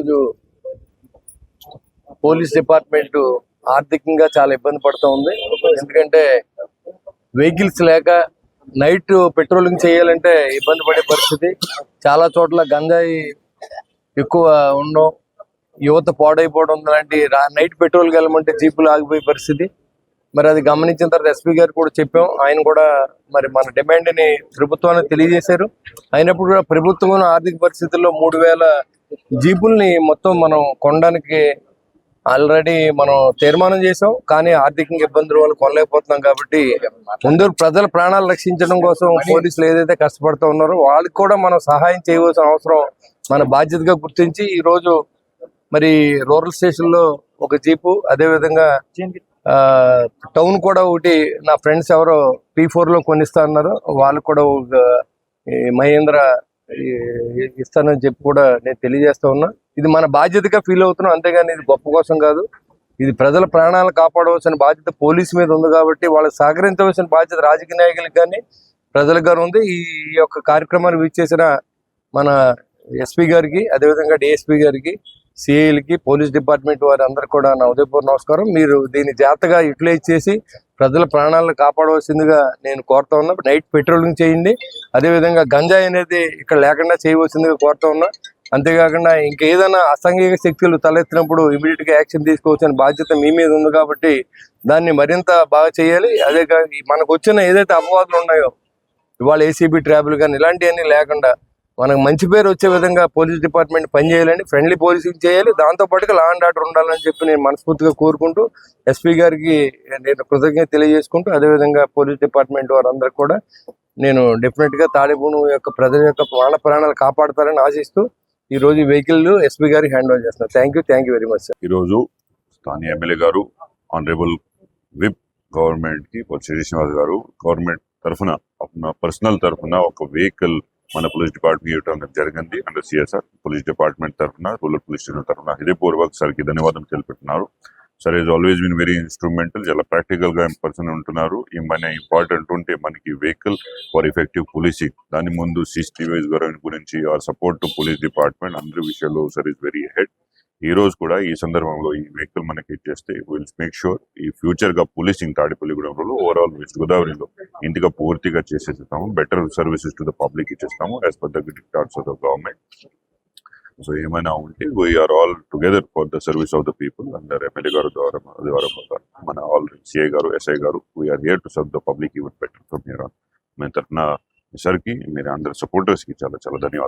ఈరోజు police department ఆర్థికంగా చాలా ఇబ్బంది పడుతూ ఉంది. ఎందుకంటే వెహికల్స్ లేక నైట్ పెట్రోలింగ్ చేయాలంటే ఇబ్బంది పడే పరిస్థితి. చాలా చోట్ల గంజాయి ఎక్కువ ఉండడం, యువత పాడైపోవడం లాంటి నైట్ పెట్రోల్కి వెళ్ళమంటే జీపులు ఆగిపోయే పరిస్థితి. మరి అది గమనించిన తర్వాత ఎస్పీ గారు కూడా చెప్పాం. ఆయన కూడా మరి మన డిమాండ్ని ప్రభుత్వానికి తెలియజేశారు. అయినప్పుడు కూడా ప్రభుత్వం ఆర్థిక పరిస్థితుల్లో 3000 జీపుల్ని మొత్తం మనం కొనడానికి ఆల్రెడీ మనం తీర్మానం చేసాం. కానీ ఆర్థికంగా ఇబ్బందుల వల్ల కొనలేకపోతున్నాం. కాబట్టి ముందు ప్రజల ప్రాణాలు రక్షించడం కోసం పోలీసులు ఏదైతే కష్టపడుతూ ఉన్నారో వాళ్ళకి కూడా మనం సహాయం చేయవలసిన అవసరం మన బాధ్యతగా గుర్తించి ఈరోజు మరి రూరల్ స్టేషన్ లో ఒక జీపు, అదేవిధంగా టౌన్ కూడా ఒకటి నా ఫ్రెండ్స్ ఎవరో P4 లో కొనిస్తా అన్నారు. వాళ్ళకు కూడా ఒక మహేంద్ర ఇస్తానని చెప్పి కూడా నేను తెలియజేస్తా ఉన్నా. ఇది మన బాధ్యతగా ఫీల్ అవుతున్నాం, అంతేగాని ఇది గొప్ప కోసం కాదు. ఇది ప్రజల ప్రాణాలు కాపాడవలసిన బాధ్యత పోలీసు మీద ఉంది. కాబట్టి వాళ్ళకి సహకరించవలసిన బాధ్యత రాజకీయ నాయకులకు కానీ ప్రజలకు కానీ ఉంది. ఈ యొక్క కార్యక్రమాన్ని వీచేసిన మన ఎస్పీ గారికి, అదేవిధంగా డిఎస్పీ గారికి, సిఐలకి, పోలీస్ డిపార్ట్మెంట్ వారి అందరు కూడా నా ఉదయపూర్వ నమస్కారం. మీరు దీన్ని జాగ్రత్తగా యూటిలైజ్ చేసి ప్రజల ప్రాణాలను కాపాడవలసిందిగా నేను కోరుతా ఉన్నా. నైట్ పెట్రోలింగ్ చేయండి. అదేవిధంగా గంజాయి అనేది ఇక్కడ లేకుండా చేయవలసిందిగా కోరుతా ఉన్నా. అంతేకాకుండా ఇంకేదైనా అసాంఘిక శక్తులు తలెత్తినప్పుడు ఇమీడియట్ గా యాక్షన్ తీసుకోవాల్సిన బాధ్యత మీ మీద ఉంది. కాబట్టి దాన్ని మరింత బాగా చేయాలి. అదే మనకు వచ్చిన ఏదైతే అపవాదులు ఉన్నాయో ఇవాళ ఏసీబీ ట్రాబుల్ కానీ ఇలాంటివన్నీ లేకుండా మనకు మంచి పేరు వచ్చే విధంగా పోలీస్ డిపార్ట్మెంట్ పనిచేయాలని, ఫ్రెండ్లీ పోలీసింగ్ చేయాలి. దాంతోపాటుగా లా అండ్ ఆర్డర్ ఉండాలని చెప్పి నేను మనస్ఫూర్తిగా కోరుకుంటూ ఎస్పీ గారికి నేను కృతజ్ఞత తెలియజేసుకుంటూ, అదేవిధంగా పోలీస్ డిపార్ట్మెంట్ వారందరికీ కూడా నేను డెఫినెట్ గా తాడేపూను యొక్క ప్రజల యొక్క ప్రాణాలు కాపాడతారని ఆశిస్తూ ఈ రోజు వెహికల్ ఎస్పీ గారికి హ్యాండ్ ఓవర్ చేస్తున్నారు. Thank you very much sir. ఈ రోజు స్థానియ ఎమ్మెల్యే గారు, ఆనరబుల్ విప్ గవర్నమెంట్ కి శ్రీనివాస్ గారు గవర్నమెంట్ తరఫున పర్సనల్ తరఫున ఒక వెహికల్ మన పోలీస్ డిపార్ట్మెంట్ ఇవ్వడం జరిగింది. అండ్ సిఎస్ఆర్ పోలీస్ డిపార్ట్మెంట్ తరఫున, రూరల్ పోలీస్ స్టేషన్ తరఫున హృదయపూర్వక సార్కి ధన్యవాదం తెలిపెట్టున్నారు. Sir is always been very instrumental. చాలా ప్రాక్టికల్ గా పర్సన్ ఉంటున్నారు. ఏమైనా ఇంపార్టెంట్ ఉంటే మనకి వెహికల్ ఫర్ ఎఫెక్టివ్ పోలీసింగ్, దాని ముందు CCTV గురించి our support to police department అందరి విషయాల్లో సార్ ఈజ్ వెరీ హెడ్. ఈ రోజు కూడా ఈ సందర్భంలో ఈ వెహికల్ మనకి ఇచ్చేస్తే విల్ మేక్ షూర్ ఈ ఫ్యూచర్ గా పోలీసింగ్ తాడేపల్లిగూడెంలో ఓవరాల్ వెస్ట్ గోదావరిలో ఇంటిగా పూర్తిగా చేసేస్తాము. Better services to the public ఇచ్చేస్తాము as per the dictates of the government. So ఏమైనా ఉంటే we are all together for the service of the people. అందరు ఎమ్మెల్యే గారు ద్వారా మన ఆల్ సిఐ గారు, SI గారు, we are here to serve the public even better from here on. మన తరఫున సార్కి, మీరు అందరు సపోర్టర్స్ కి చాలా చాలా ధన్యవాదాలు.